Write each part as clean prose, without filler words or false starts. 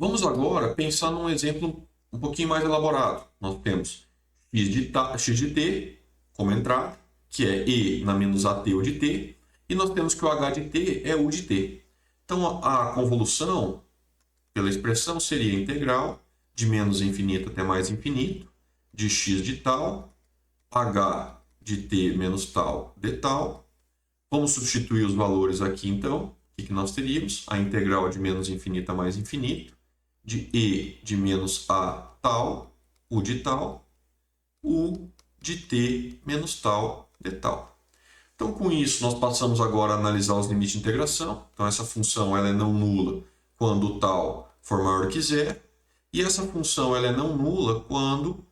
Vamos agora pensar num exemplo um pouquinho mais elaborado. Nós temos x de t como entrada, que é e na menos at u de t, e nós temos que o h de t é u de t. Então, a convolução, pela expressão, seria integral de menos infinito até mais infinito, de x de tal, h de t menos tal de tal. Vamos substituir os valores aqui, então. O que nós teríamos? A integral de menos infinito a mais infinito, de e de menos a tal, u de tal, u de t menos tal de tal. Então, com isso, nós passamos agora a analisar os limites de integração. Então, essa função ela é não nula quando o tal for maior que zero. E essa função ela é não nula quando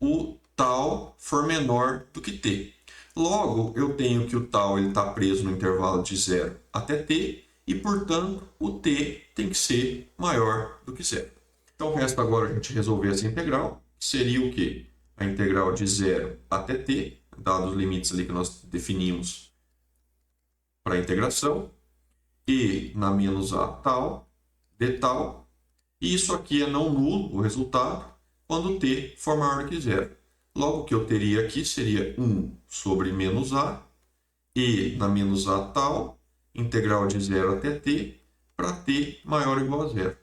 o tal for menor do que t. Logo, eu tenho que o tal está preso no intervalo de 0 até t, e, portanto, o t tem que ser maior do que zero. Então, resta agora a gente resolver essa integral, que seria o quê? A integral de 0 até t, dados os limites ali que nós definimos para a integração, e na menos a tal, de tal, e isso aqui é não nulo, o resultado, quando t for maior que zero. Logo, o que eu teria aqui seria 1 sobre menos a, e na menos a tal, integral de 0 até t, para t maior ou igual a zero.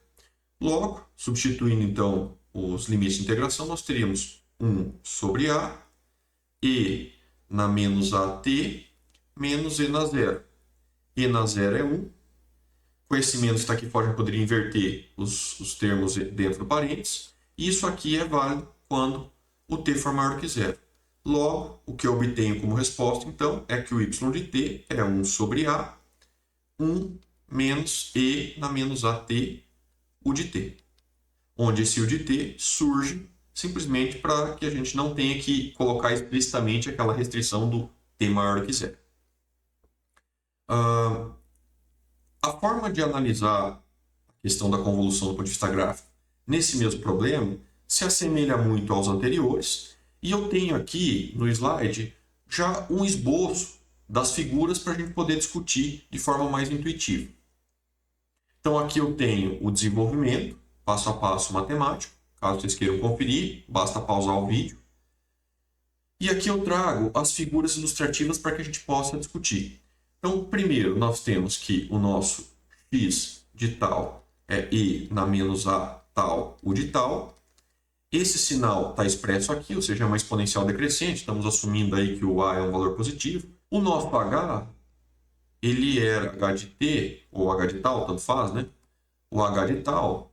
Logo, substituindo então os limites de integração, nós teríamos 1 sobre a, e na menos at, menos e na zero. E na zero é 1. Com esse menos está aqui fora, eu poderia inverter os termos dentro do parênteses. E isso aqui é válido quando o t for maior que zero. Logo, o que eu obtenho como resposta, então, é que o y de t é 1 sobre a, 1 menos e na menos at, u de t. Onde esse u de t surge simplesmente para que a gente não tenha que colocar explicitamente aquela restrição do t maior do que zero. A forma de analisar a questão da convolução do ponto de vista gráfico nesse mesmo problema se assemelha muito aos anteriores, e eu tenho aqui no slide já um esboço das figuras para a gente poder discutir de forma mais intuitiva. Então aqui eu tenho o desenvolvimento, passo a passo matemático. Caso vocês queiram conferir, basta pausar o vídeo. E aqui eu trago as figuras ilustrativas para que a gente possa discutir. Então, primeiro, nós temos que o nosso x de tal é e na menos a tal, u de tal. Esse sinal está expresso aqui, ou seja, é uma exponencial decrescente. Estamos assumindo aí que o a é um valor positivo. O nosso h, ele era h de t, ou h de tal, tanto faz, né? O h de tal,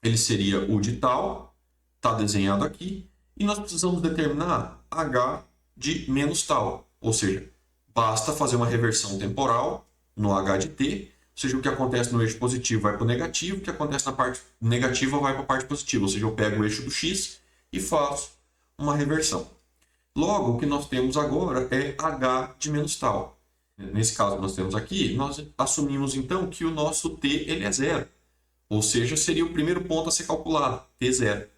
ele seria u de tal, está desenhado aqui. E nós precisamos determinar h de menos tal, ou seja, basta fazer uma reversão temporal no h de t, ou seja, o que acontece no eixo positivo vai para o negativo, o que acontece na parte negativa vai para a parte positiva, ou seja, eu pego o eixo do x e faço uma reversão. Logo, o que nós temos agora é h de menos tal. Nesse caso que nós temos aqui, nós assumimos então que o nosso t ele é zero, ou seja, seria o primeiro ponto a ser calculado, t0.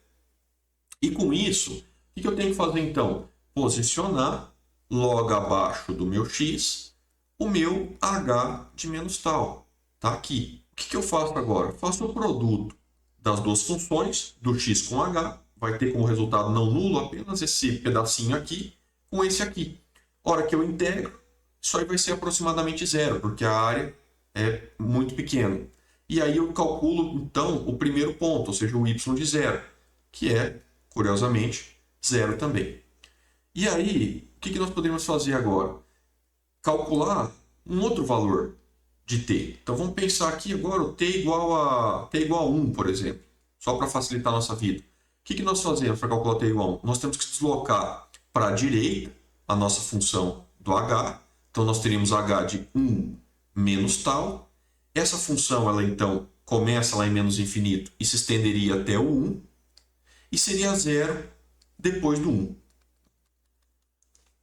E com isso, o que eu tenho que fazer então? Posicionar logo abaixo do meu x o meu h de menos tal. Está aqui. O que eu faço agora? Faço o produto das duas funções, do x com h, vai ter como resultado não nulo apenas esse pedacinho aqui com esse aqui. Hora que eu integro, isso aí vai ser aproximadamente zero, porque a área é muito pequena. E aí eu calculo, então, o primeiro ponto, ou seja, o y de zero, que é, curiosamente, zero também. E aí, o que nós poderíamos fazer agora? Calcular um outro valor de t. Então vamos pensar aqui agora o t igual a 1, por exemplo, só para facilitar a nossa vida. O que nós fazemos para calcular t igual a 1? Nós temos que deslocar para a direita a nossa função do h. Então nós teríamos h de 1 menos tal. Essa função, ela então começa lá em menos infinito e se estenderia até o 1. E seria zero depois do 1.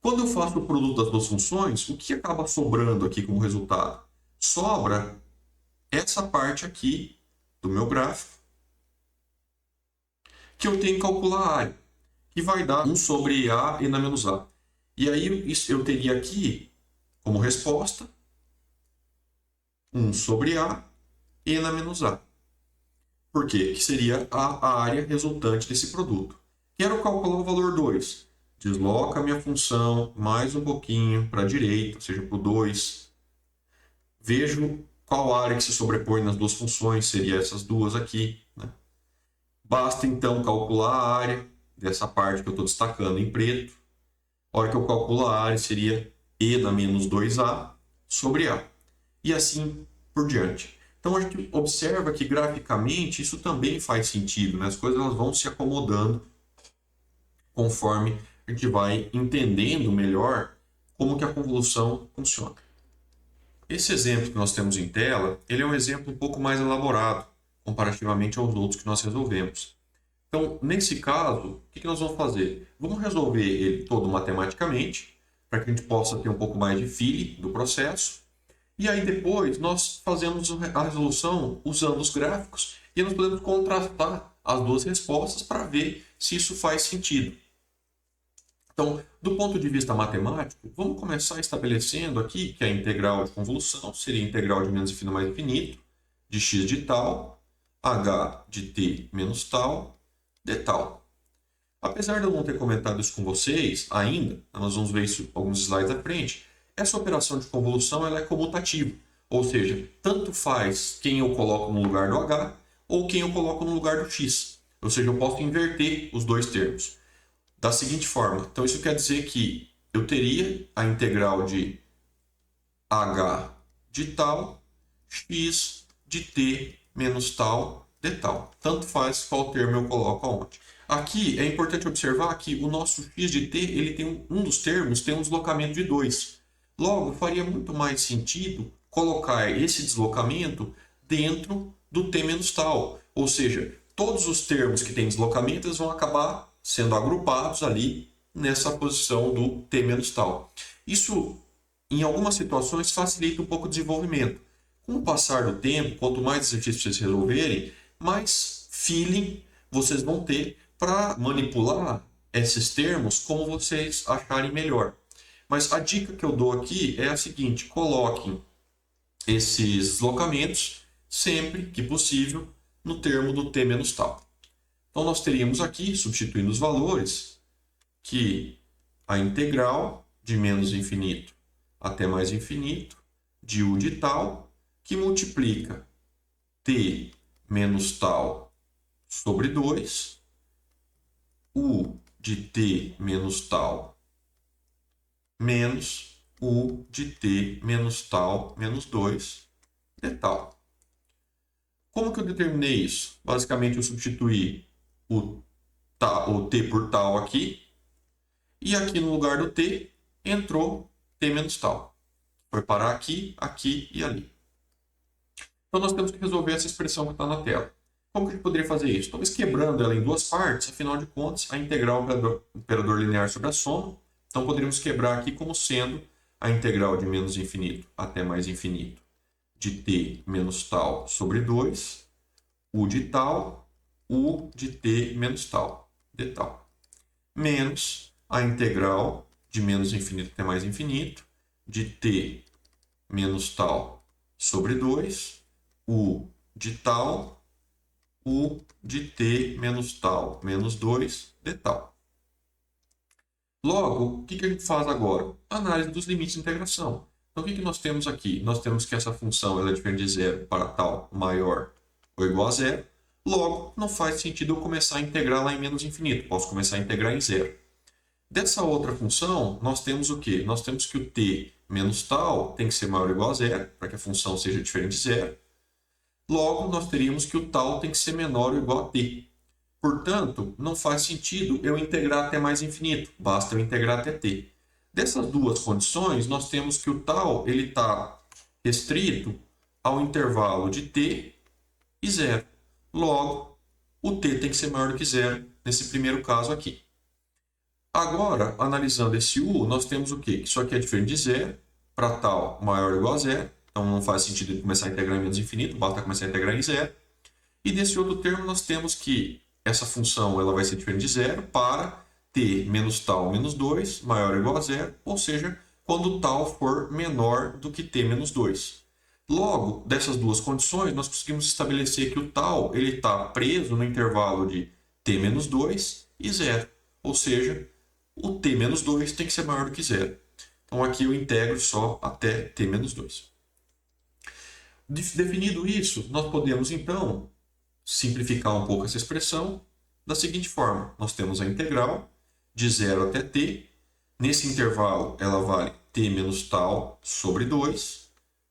Quando eu faço o produto das duas funções, o que acaba sobrando aqui como resultado? Sobra essa parte aqui do meu gráfico, que eu tenho que calcular a área, que vai dar 1 sobre a e na menos a. E aí eu teria aqui, como resposta, 1 sobre a e na menos a. Por quê? Que seria a área resultante desse produto. Quero calcular o valor 2. Desloca a minha função mais um pouquinho para a direita, ou seja, para o 2. Vejo qual área que se sobrepõe nas duas funções, seria essas duas aqui. Né? Basta então calcular a área dessa parte que eu estou destacando em preto. A hora que eu calculo a área seria E na menos 2A sobre A. E assim por diante. Então a gente observa que graficamente isso também faz sentido. Né? As coisas elas vão se acomodando conforme a gente vai entendendo melhor como que a convolução funciona. Esse exemplo que nós temos em tela, ele é um exemplo um pouco mais elaborado, comparativamente aos outros que nós resolvemos. Então, nesse caso, o que nós vamos fazer? Vamos resolver ele todo matematicamente, para que a gente possa ter um pouco mais de feeling do processo. E aí depois nós fazemos a resolução usando os gráficos e nós podemos contrastar as duas respostas para ver se isso faz sentido. Então, do ponto de vista matemático, vamos começar estabelecendo aqui que a integral de convolução seria a integral de menos infinito mais infinito, de x de tal, h de t menos tal, de tal. Apesar de eu não ter comentado isso com vocês ainda, nós vamos ver isso alguns slides à frente, essa operação de convolução ela é comutativa, ou seja, tanto faz quem eu coloco no lugar do h ou quem eu coloco no lugar do x. Ou seja, eu posso inverter os dois termos. Da seguinte forma, então isso quer dizer que eu teria a integral de h de tal, x de t menos tal, de tal. Tanto faz qual termo eu coloco aonde. Aqui é importante observar que o nosso x de t, ele tem um dos termos tem um deslocamento de 2. Logo, faria muito mais sentido colocar esse deslocamento dentro do t menos tal. Ou seja, todos os termos que têm deslocamento eles vão acabar sendo agrupados ali nessa posição do t menos tal. Isso, em algumas situações, facilita um pouco o desenvolvimento. Com o passar do tempo, quanto mais exercícios vocês resolverem, mais feeling vocês vão ter para manipular esses termos como vocês acharem melhor. Mas a dica que eu dou aqui é a seguinte: coloquem esses deslocamentos sempre que possível no termo do t menos tal. Então, nós teríamos aqui, substituindo os valores, que a integral de menos infinito até mais infinito de u de tal, que multiplica t menos tal sobre 2, u de t menos tal menos u de t menos tal menos 2 de tal. Como que eu determinei isso? Basicamente, eu substituí o t por tal aqui, e aqui no lugar do t entrou t menos tal. Foi parar aqui, aqui e ali. Então nós temos que resolver essa expressão que está na tela. Como que a gente poderia fazer isso? Talvez quebrando ela em duas partes, afinal de contas, a integral é um operador linear sobre a soma. Então poderíamos quebrar aqui como sendo a integral de menos infinito até mais infinito de t menos tal sobre 2, u de tal, u de t menos tal, de tal, menos a integral de menos infinito até mais infinito de t menos tal sobre 2, u de tal, u de t menos tal menos 2, de tal. Logo, o que a gente faz agora? Análise dos limites de integração. Então, o que nós temos aqui? Nós temos que essa função ela é diferente de zero para tal maior ou igual a zero. Logo, não faz sentido eu começar a integrar lá em menos infinito. Posso começar a integrar em zero. Dessa outra função, nós temos o quê? Nós temos que o t menos tal tem que ser maior ou igual a zero, para que a função seja diferente de zero. Logo, nós teríamos que o tal tem que ser menor ou igual a t. Portanto, não faz sentido eu integrar até mais infinito, basta eu integrar até t. Dessas duas condições, nós temos que o tal está restrito ao intervalo de t e zero. Logo, o t tem que ser maior do que zero nesse primeiro caso aqui. Agora, analisando esse u, nós temos o quê? Que isso aqui é diferente de zero, para tal maior ou igual a zero. Então, não faz sentido começar a integrar em menos infinito, basta começar a integrar em zero. E desse outro termo, nós temos que essa função ela vai ser diferente de zero para t menos tal menos 2 maior ou igual a zero, ou seja, quando tal for menor do que t menos 2. Logo, dessas duas condições, nós conseguimos estabelecer que o tal está preso no intervalo de t menos 2 e 0. Ou seja, o t menos 2 tem que ser maior do que 0. Então aqui eu integro só até t menos 2. Definido isso, nós podemos então simplificar um pouco essa expressão da seguinte forma. Nós temos a integral de 0 até t. Nesse intervalo, ela vale t menos tal sobre 2,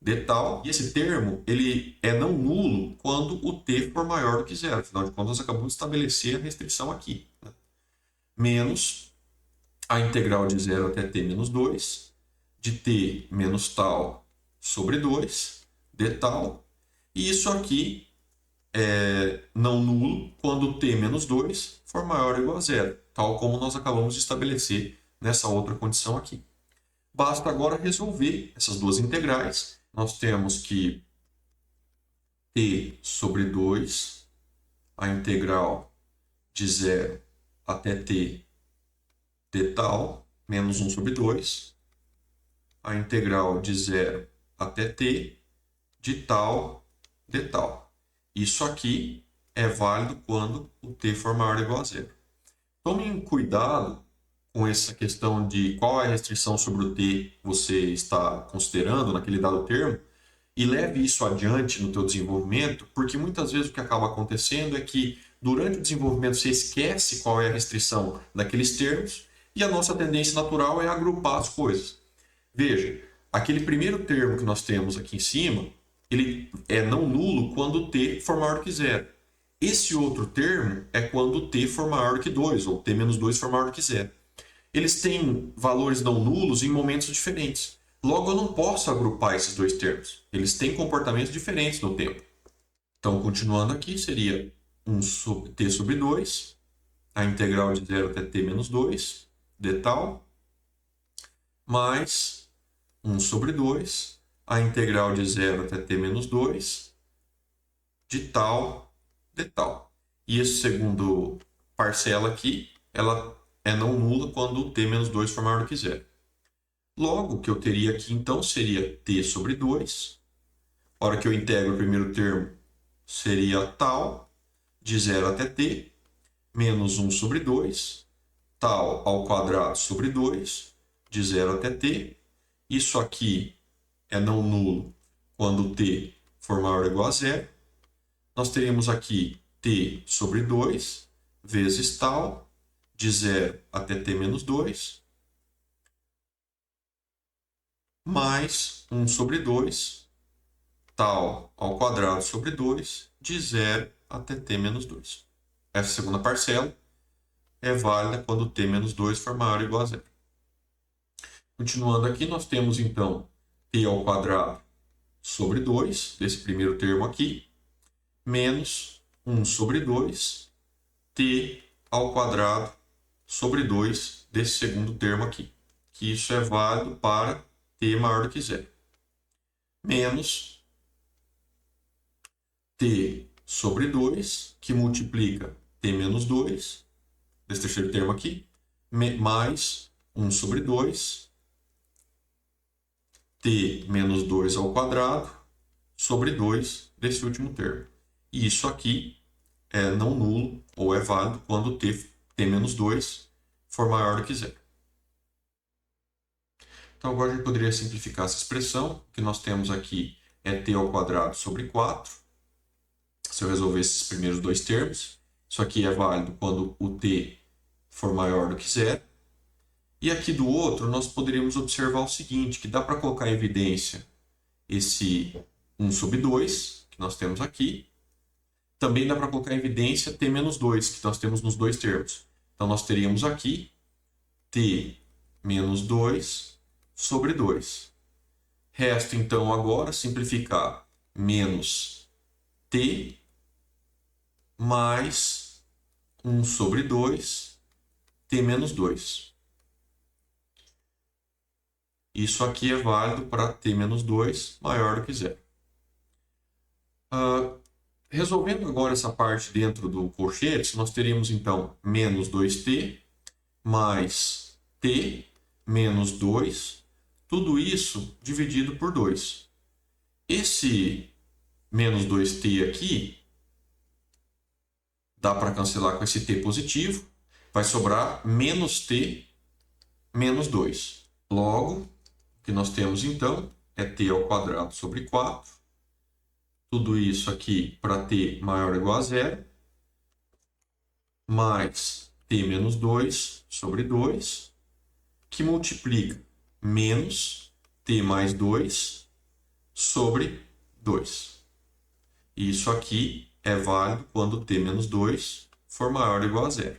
de tal. E esse termo ele é não nulo quando o t for maior do que 0. Afinal de contas, nós acabamos de estabelecer a restrição aqui. Né? Menos a integral de 0 até t menos 2, de t menos tal sobre 2, de tal. E isso aqui é não nulo quando t menos 2 for maior ou igual a 0, tal como nós acabamos de estabelecer nessa outra condição aqui. Basta agora resolver essas duas integrais. Nós temos que t sobre 2, a integral de 0 até t de tal, menos 1 sobre 2, a integral de 0 até t de tal de tal. Isso aqui é válido quando o t for maior ou igual a 0. Tomem cuidado com essa questão de qual é a restrição sobre o t você está considerando naquele dado termo e leve isso adiante no teu desenvolvimento, porque muitas vezes o que acaba acontecendo é que durante o desenvolvimento você esquece qual é a restrição daqueles termos e a nossa tendência natural é agrupar as coisas. Veja, aquele primeiro termo que nós temos aqui em cima, ele é não nulo quando t for maior que 0. Esse outro termo é quando t for maior que 2, ou t menos 2 for maior que 0. Eles têm valores não nulos em momentos diferentes. Logo, eu não posso agrupar esses dois termos. Eles têm comportamentos diferentes no tempo. Então, continuando aqui, seria 1 sobre t sobre 2, a integral de 0 até t menos 2, de tal, mais 1 sobre 2, a integral de 0 até t menos 2, de tal, de tal. E esse segundo parcela aqui, ela é não nula quando o t menos 2 for maior do que 0. Logo, o que eu teria aqui, então, seria t sobre 2. A hora que eu integro o primeiro termo, seria tal, de 0 até t, menos 1 sobre 2, tal ao quadrado sobre 2, de 0 até t. Isso aqui é não nulo quando t for maior ou igual a 0. Nós teríamos aqui t sobre 2, vezes tal, de 0 até t menos 2, mais 1 sobre 2, tal ao quadrado sobre 2, de 0 até t menos 2. Essa segunda parcela é válida quando t menos 2 for maior ou igual a 0. Continuando aqui, nós temos então t ao quadrado sobre 2, desse primeiro termo aqui, menos 1 sobre 2, t ao quadrado sobre 2, desse segundo termo aqui. Que isso é válido para t maior do que 0. Menos t sobre 2, que multiplica t menos 2, desse terceiro termo aqui, mais 1 sobre 2, t menos 2 ao quadrado, sobre 2 desse último termo. E isso aqui é não nulo, ou é válido, quando t menos 2 for maior do que 0. Então agora a gente poderia simplificar essa expressão. O que nós temos aqui é t ao quadrado sobre 4. Se eu resolver esses primeiros dois termos, isso aqui é válido quando o t for maior do que 0. E aqui do outro, nós poderíamos observar o seguinte, que dá para colocar em evidência esse 1 sobre 2, que nós temos aqui. Também dá para colocar em evidência t menos 2, que nós temos nos dois termos. Então, nós teríamos aqui t menos 2 sobre 2. Resta, então, agora simplificar menos t mais 1 sobre 2, t menos 2. Isso aqui é válido para t menos 2 maior do que 0. Resolvendo agora essa parte dentro do colchete, nós teríamos então menos 2t mais t menos 2, tudo isso dividido por 2. Esse menos 2t aqui, dá para cancelar com esse t positivo. Vai sobrar menos t menos 2. Logo, o que nós temos então é t ao quadrado sobre 4. Tudo isso aqui para t maior ou igual a zero. Mais t menos 2 sobre 2. Que multiplica menos t mais 2 sobre 2. Isso aqui é válido quando t menos 2 for maior ou igual a zero.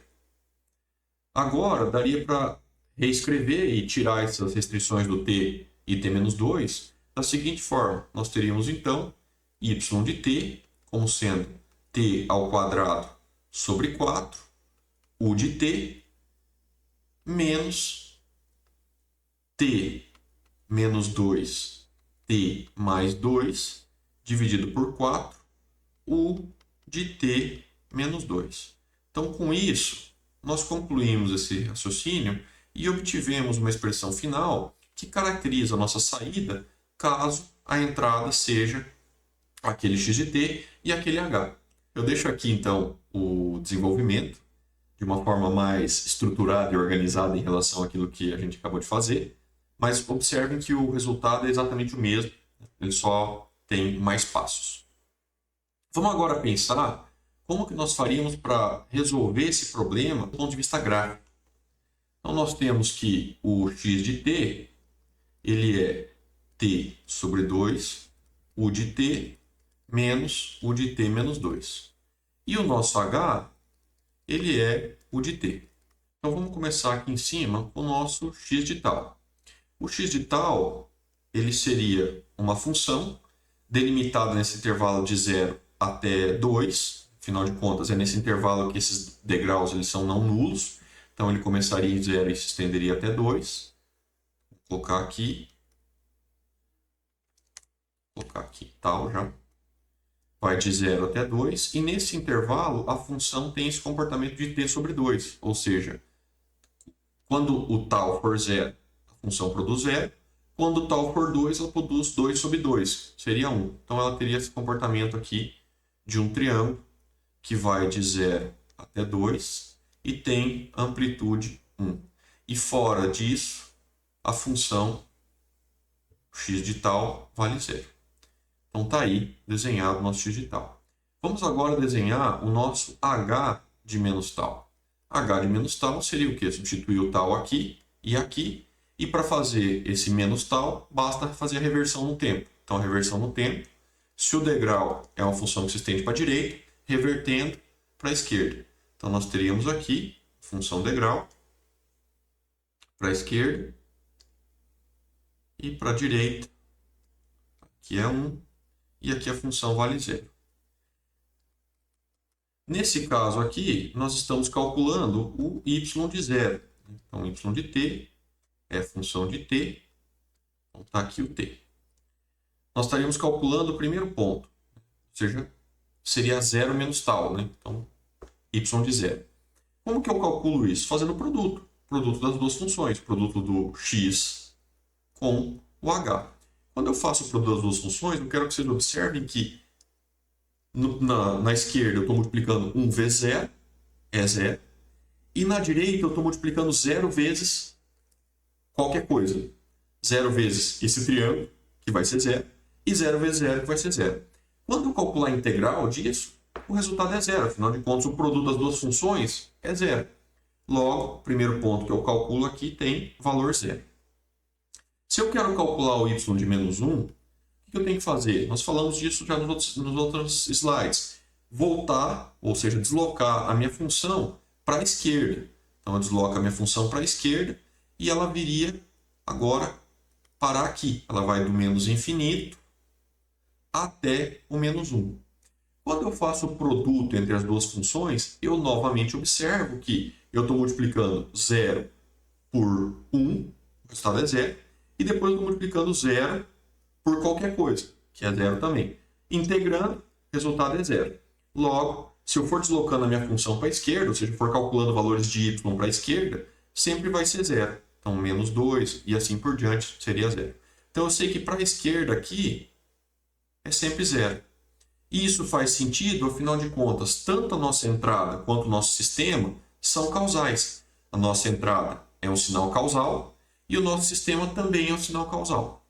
Agora, daria para reescrever e tirar essas restrições do t e t menos 2 da seguinte forma. Nós teríamos, então, y de t como sendo t ao quadrado sobre 4, u de t, menos t menos 2, t mais 2, dividido por 4, u de t menos 2. Então, com isso, nós concluímos esse raciocínio e obtivemos uma expressão final que caracteriza a nossa saída caso a entrada seja aquele x de t e aquele h. Eu deixo aqui, então, o desenvolvimento de uma forma mais estruturada e organizada em relação àquilo que a gente acabou de fazer, mas observem que o resultado é exatamente o mesmo, ele só tem mais passos. Vamos agora pensar como que nós faríamos para resolver esse problema do ponto de vista gráfico. Então, nós temos que o x de t, ele é t sobre 2, u de t, menos u de t menos 2. E o nosso h, ele é u de t. Então, vamos começar aqui em cima com o nosso x de tal. O x de tal, ele seria uma função delimitada nesse intervalo de 0 até 2. Afinal de contas, é nesse intervalo que esses degraus eles são não nulos. Então, ele começaria em 0 e se estenderia até 2. Vou colocar aqui tal já. Vai de 0 até 2. E nesse intervalo, a função tem esse comportamento de t sobre 2. Ou seja, quando o tal for 0, a função produz 0. Quando o tal for 2, ela produz 2 sobre 2. Seria 1. Então, ela teria esse comportamento aqui de um triângulo que vai de 0 até 2 e tem amplitude 1. E fora disso, a função x de tal vale 0. Então, está aí desenhado o nosso x de tal. Vamos agora desenhar o nosso h de menos tal. H de menos tal seria o quê? Substituir o tal aqui e aqui. E para fazer esse menos tal, basta fazer a reversão no tempo. Então, a reversão no tempo, se o degrau é uma função que se estende para a direita, revertendo para a esquerda. Então, nós teríamos aqui função degrau para a esquerda e para a direita. Aqui é 1 e aqui a função vale 0. Nesse caso aqui, nós estamos calculando o y de 0. Então, y de t é função de t. Então, está aqui o t. Nós estaríamos calculando o primeiro ponto, ou seja, seria 0 menos tal, né? Então, y de 0. Como que eu calculo isso? Fazendo o produto das duas funções, produto do x com o h. Quando eu faço o produto das duas funções, eu quero que vocês observem que na esquerda eu estou multiplicando 1 vezes 0, é 0, e na direita eu estou multiplicando 0 vezes qualquer coisa. 0 vezes esse triângulo, que vai ser 0, e 0 vezes 0, que vai ser 0. Quando eu calcular a integral disso, o resultado é 0. Afinal de contas, o produto das duas funções é 0. Logo, o primeiro ponto que eu calculo aqui tem valor 0. Se eu quero calcular o y de menos 1, o que eu tenho que fazer? Nós falamos disso já nos outros slides. Voltar, ou seja, deslocar a minha função para a esquerda. Então, eu desloco a minha função para a esquerda e ela viria agora parar aqui. Ela vai do menos infinito até o menos 1. Quando eu faço o produto entre as duas funções, eu novamente observo que eu estou multiplicando 0 por 1, o resultado é 0, e depois estou multiplicando 0 por qualquer coisa, que é 0 também. Integrando, o resultado é 0. Logo, se eu for deslocando a minha função para a esquerda, ou seja, for calculando valores de y para a esquerda, sempre vai ser 0. Então, menos 2 e assim por diante seria 0. Então, eu sei que para a esquerda aqui, é sempre zero. E isso faz sentido, afinal de contas, tanto a nossa entrada quanto o nosso sistema são causais. A nossa entrada é um sinal causal e o nosso sistema também é um sinal causal.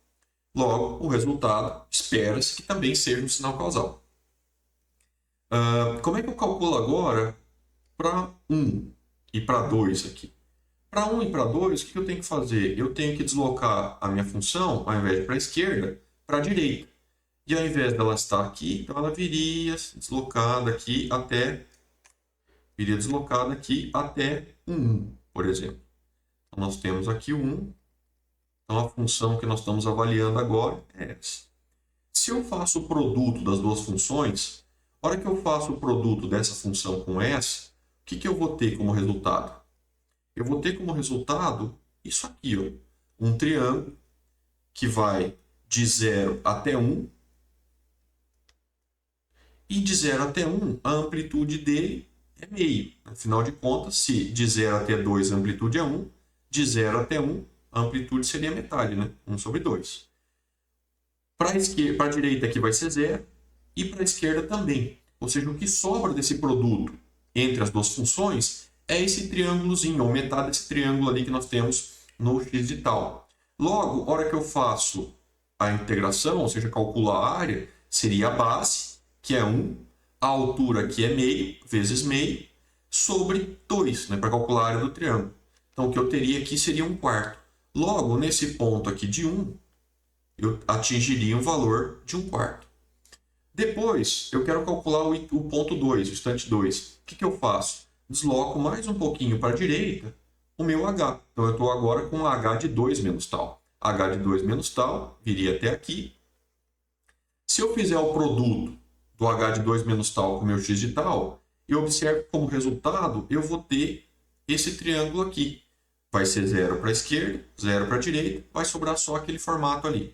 Logo, o resultado espera-se que também seja um sinal causal. Como é que eu calculo agora para 1 e para 2 aqui? Para 1 e para 2, o que eu tenho que fazer? Eu tenho que deslocar a minha função, ao invés de para a esquerda, para a direita. E ao invés dela estar aqui, então ela viria deslocada aqui até 1, por exemplo. Então nós temos aqui o 1. Então a função que nós estamos avaliando agora é essa. Se eu faço o produto das duas funções, a hora que eu faço o produto dessa função com essa, o que eu vou ter como resultado? Eu vou ter como resultado isso aqui, ó, um triângulo que vai de 0 até 1. E de 0 até 1, a amplitude dele é meio. Afinal de contas, se de 0 até 2 a amplitude é 1, de 0 até 1, a amplitude seria metade, né? 1 sobre 2. Para a direita aqui vai ser 0 e para a esquerda também. Ou seja, o que sobra desse produto entre as duas funções é esse triângulozinho, ou metade desse triângulo ali que nós temos no x de tal. Logo, a hora que eu faço a integração, ou seja, calculo a área, seria a base, que é 1, a altura, que é meio, vezes meio, sobre 2, né, para calcular a área do triângulo. Então, o que eu teria aqui seria 1/4. Logo, nesse ponto aqui de 1, eu atingiria um valor de 1/4. Depois, eu quero calcular o ponto 2, o instante 2. O que eu faço? Desloco mais um pouquinho para a direita o meu h. Então, eu estou agora com h de 2 menos tal. h de 2 menos tal viria até aqui. Se eu fizer o produto do h de 2 menos tal com o meu x de tal, eu observo que como resultado eu vou ter esse triângulo aqui. Vai ser 0 para a esquerda, 0 para a direita, vai sobrar só aquele formato ali.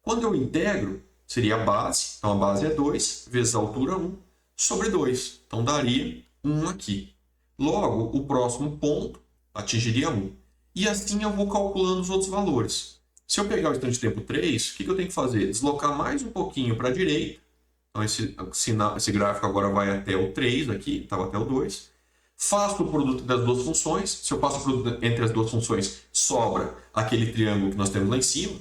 Quando eu integro, seria a base, então a base é 2, vezes a altura 1, sobre 2. Então daria 1 aqui. Logo, o próximo ponto atingiria 1. E assim eu vou calculando os outros valores. Se eu pegar o instante de tempo 3, o que eu tenho que fazer? Deslocar mais um pouquinho para a direita. Então esse gráfico agora vai até o 3 aqui, estava até o 2. Faço o produto das duas funções. Se eu faço o produto entre as duas funções, sobra aquele triângulo que nós temos lá em cima,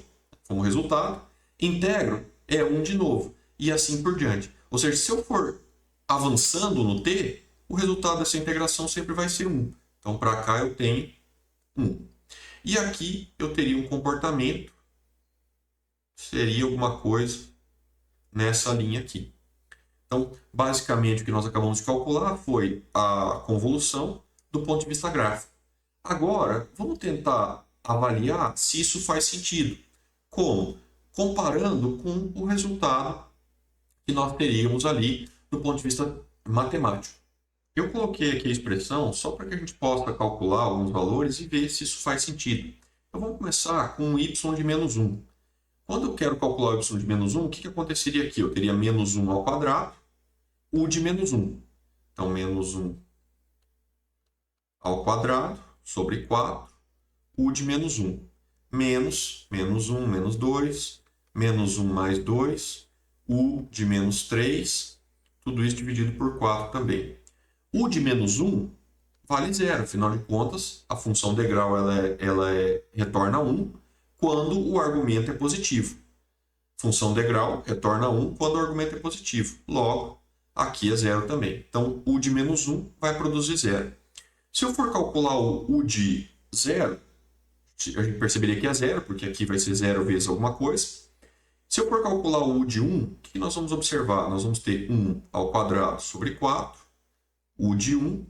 como resultado. Integro, é 1 de novo. E assim por diante. Ou seja, se eu for avançando no t, o resultado dessa integração sempre vai ser 1. Então, para cá eu tenho 1. E aqui eu teria um comportamento, seria alguma coisa nessa linha aqui. Então, basicamente, o que nós acabamos de calcular foi a convolução do ponto de vista gráfico. Agora, vamos tentar avaliar se isso faz sentido. Como? Comparando com o resultado que nós teríamos ali do ponto de vista matemático. Eu coloquei aqui a expressão só para que a gente possa calcular alguns valores e ver se isso faz sentido. Então, vamos começar com y de menos 1. Quando eu quero calcular o y de menos 1, o que aconteceria aqui? Eu teria menos 1 ao quadrado, u de menos 1. Então, menos 1 ao quadrado sobre 4, u de menos 1. Menos 1, menos 2, menos 1 mais 2, u de menos 3, tudo isso dividido por 4 também. U de menos 1 vale 0, afinal de contas, a função degrau retorna 1 quando o argumento é positivo. Função degrau retorna 1 quando o argumento é positivo. Logo, aqui é 0 também. Então, u de menos 1 vai produzir 0. Se eu for calcular o u de 0, a gente perceberia que é 0, porque aqui vai ser 0 vezes alguma coisa. Se eu for calcular o u de 1, o que nós vamos observar? Nós vamos ter 1 ao quadrado sobre 4, u de 1,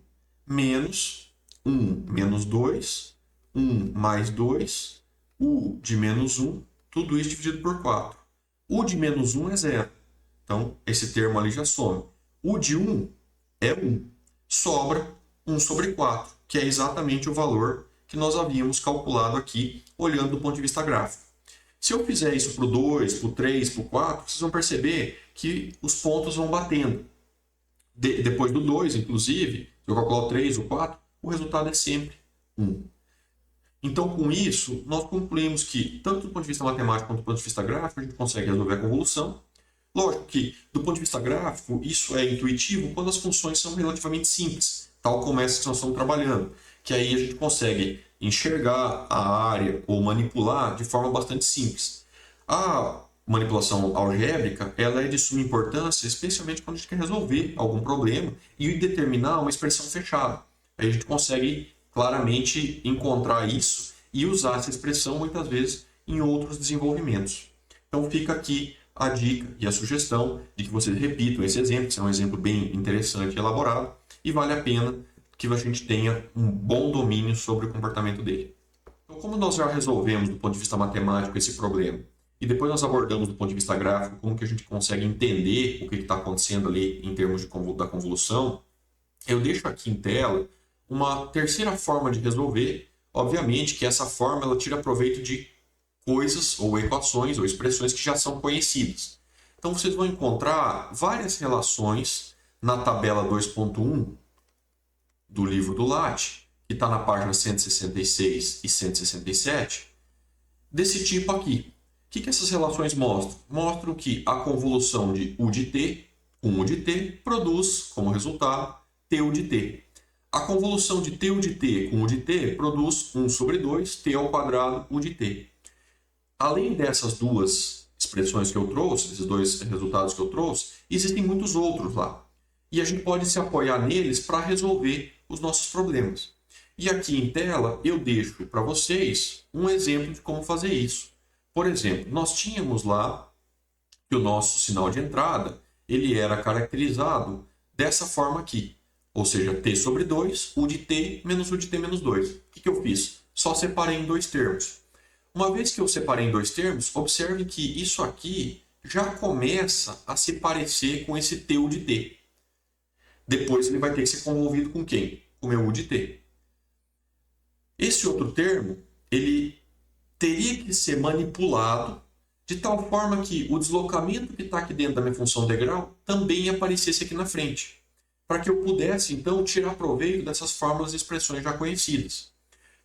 menos 1 menos 2, 1 mais 2, u de menos 1, tudo isso dividido por 4. U de menos 1 é 0. Então, esse termo ali já some. U de 1 é 1. Sobra 1 sobre 4, que é exatamente o valor que nós havíamos calculado aqui, olhando do ponto de vista gráfico. Se eu fizer isso para o 2, para o 3, para o 4, vocês vão perceber que os pontos vão batendo. Depois do 2, inclusive, se eu calcular o 3, o 4, o resultado é sempre 1. Então, com isso, nós concluímos que, tanto do ponto de vista matemático quanto do ponto de vista gráfico, a gente consegue resolver a convolução. Lógico que, do ponto de vista gráfico, isso é intuitivo quando as funções são relativamente simples, tal como essas que nós estamos trabalhando, que aí a gente consegue enxergar a área ou manipular de forma bastante simples. A manipulação algébrica ela é de suma importância, especialmente quando a gente quer resolver algum problema e determinar uma expressão fechada. Aí a gente consegue claramente encontrar isso e usar essa expressão muitas vezes em outros desenvolvimentos. Então fica aqui a dica e a sugestão de que vocês repitam esse exemplo, que é um exemplo bem interessante e elaborado, e vale a pena que a gente tenha um bom domínio sobre o comportamento dele. Então, como nós já resolvemos do ponto de vista matemático esse problema, e depois nós abordamos do ponto de vista gráfico como que a gente consegue entender o que está acontecendo ali em termos da convolução, eu deixo aqui em tela uma terceira forma de resolver. Obviamente que essa forma ela tira proveito de coisas ou equações ou expressões que já são conhecidas. Então vocês vão encontrar várias relações na tabela 2.1 do livro do Latte, que está na página 166 e 167, desse tipo aqui. O que essas relações mostram? Mostram que a convolução de U de t com U de t produz, como resultado, tu de t. A convolução de tu de t com U de t produz 1 sobre 2, t ao quadrado U de t. Além dessas duas expressões que eu trouxe, esses dois resultados que eu trouxe, existem muitos outros lá. E a gente pode se apoiar neles para resolver os nossos problemas. E aqui em tela eu deixo para vocês um exemplo de como fazer isso. Por exemplo, nós tínhamos lá que o nosso sinal de entrada ele era caracterizado dessa forma aqui. Ou seja, t sobre 2, u de t menos u de t menos 2. O que eu fiz? Só separei em dois termos. Uma vez que eu separei em dois termos, observe que isso aqui já começa a se parecer com esse tu de t. Depois ele vai ter que ser convolvido com quem? Com o meu u de t. Esse outro termo, ele teria que ser manipulado de tal forma que o deslocamento que está aqui dentro da minha função degrau também aparecesse aqui na frente, para que eu pudesse, então, tirar proveito dessas fórmulas e expressões já conhecidas.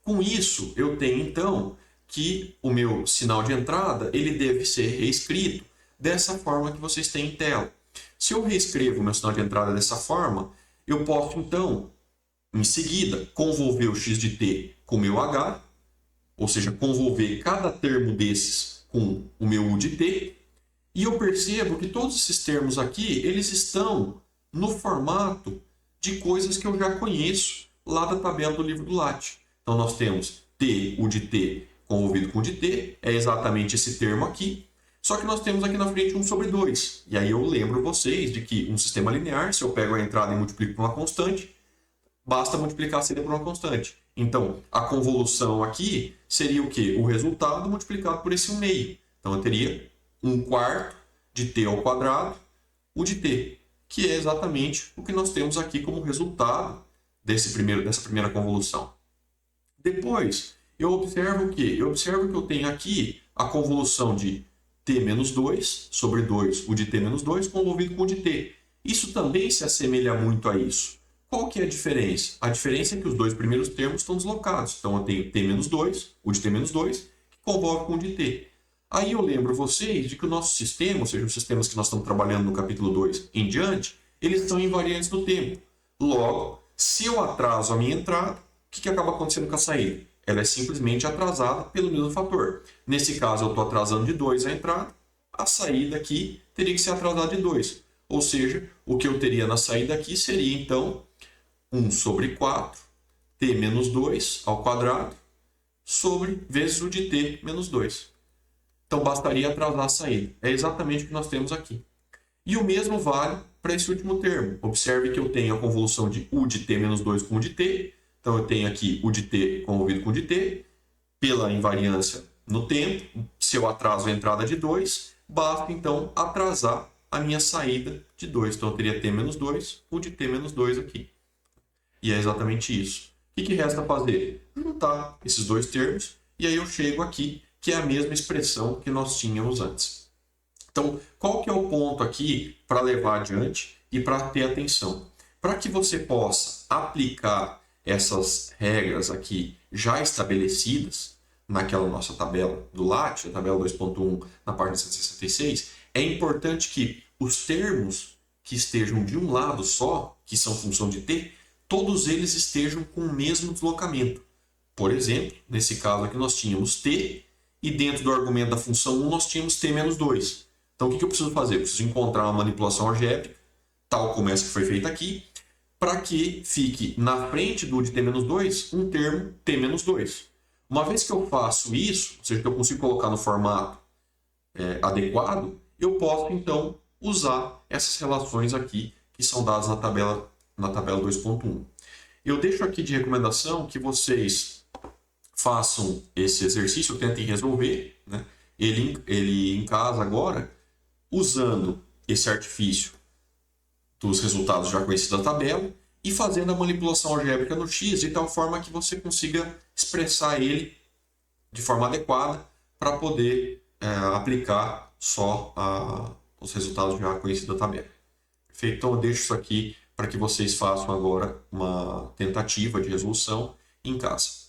Com isso, eu tenho, então, que o meu sinal de entrada ele deve ser reescrito dessa forma que vocês têm em tela. Se eu reescrevo o meu sinal de entrada dessa forma, eu posso, então, em seguida, convolver o x de t com o meu h, ou seja, convolver cada termo desses com o meu u de t, e eu percebo que todos esses termos aqui, eles estão no formato de coisas que eu já conheço lá da tabela do livro do Latte. Então, nós temos t, u de t convolvido com u de t, é exatamente esse termo aqui, só que nós temos aqui na frente 1 sobre 2. E aí eu lembro vocês de que um sistema linear, se eu pego a entrada e multiplico por uma constante, basta multiplicar a saída por uma constante. Então, a convolução aqui seria o quê? O resultado multiplicado por esse 1 meio. Então, eu teria 1 quarto de t ao quadrado, u de t, que é exatamente o que nós temos aqui como resultado dessa primeira convolução. Depois, eu observo o quê? Eu observo que eu tenho aqui a convolução de t menos 2 sobre 2, u de t menos 2, convolvido com u de t. Isso também se assemelha muito a isso. Qual que é a diferença? A diferença é que os dois primeiros termos estão deslocados. Então, eu tenho t menos 2, u de t menos 2, que convolve com u de t. Aí eu lembro vocês de que o nosso sistema, ou seja, os sistemas que nós estamos trabalhando no capítulo 2 em diante, eles estão invariantes no tempo. Logo, se eu atraso a minha entrada, o que acaba acontecendo com a saída? Ela é simplesmente atrasada pelo mesmo fator. Nesse caso, eu estou atrasando de 2 a entrada, a saída aqui teria que ser atrasada de 2. Ou seja, o que eu teria na saída aqui seria, então, 1 sobre 4, t menos 2 ao quadrado, sobre vezes u de t menos 2. Então, bastaria atrasar a saída. É exatamente o que nós temos aqui. E o mesmo vale para esse último termo. Observe que eu tenho a convolução de u de t menos 2 com u de t. Então, eu tenho aqui u de t convolvido com u de t. Pela invariância no tempo, se eu atraso a entrada de 2, basta, então, atrasar a minha saída de 2. Então, eu teria t menos 2, u de t menos 2 aqui. E é exatamente isso. O que resta fazer? Juntar esses dois termos e aí eu chego aqui, que é a mesma expressão que nós tínhamos antes. Então, qual que é o ponto aqui para levar adiante e para ter atenção? Para que você possa aplicar essas regras aqui já estabelecidas naquela nossa tabela do Latte, a tabela 2.1 na página 166, é importante que os termos que estejam de um lado só, que são função de t, todos eles estejam com o mesmo deslocamento. Por exemplo, nesse caso aqui nós tínhamos t, e dentro do argumento da função 1 nós tínhamos t menos 2. Então o que eu preciso fazer? Eu preciso encontrar uma manipulação algébrica, tal como essa que foi feita aqui, para que fique na frente do de t menos 2 um termo t menos 2. Uma vez que eu faço isso, ou seja, que eu consigo colocar no formato adequado, eu posso então usar essas relações aqui que são dadas na tabela 2.1. Eu deixo aqui de recomendação que vocês façam esse exercício, tentem resolver, né? Ele em casa agora, usando esse artifício dos resultados já conhecidos da tabela e fazendo a manipulação algébrica no x de tal forma que você consiga expressar ele de forma adequada para poder aplicar só os resultados já conhecidos da tabela. Perfeito? Então eu deixo isso aqui para que vocês façam agora uma tentativa de resolução em casa.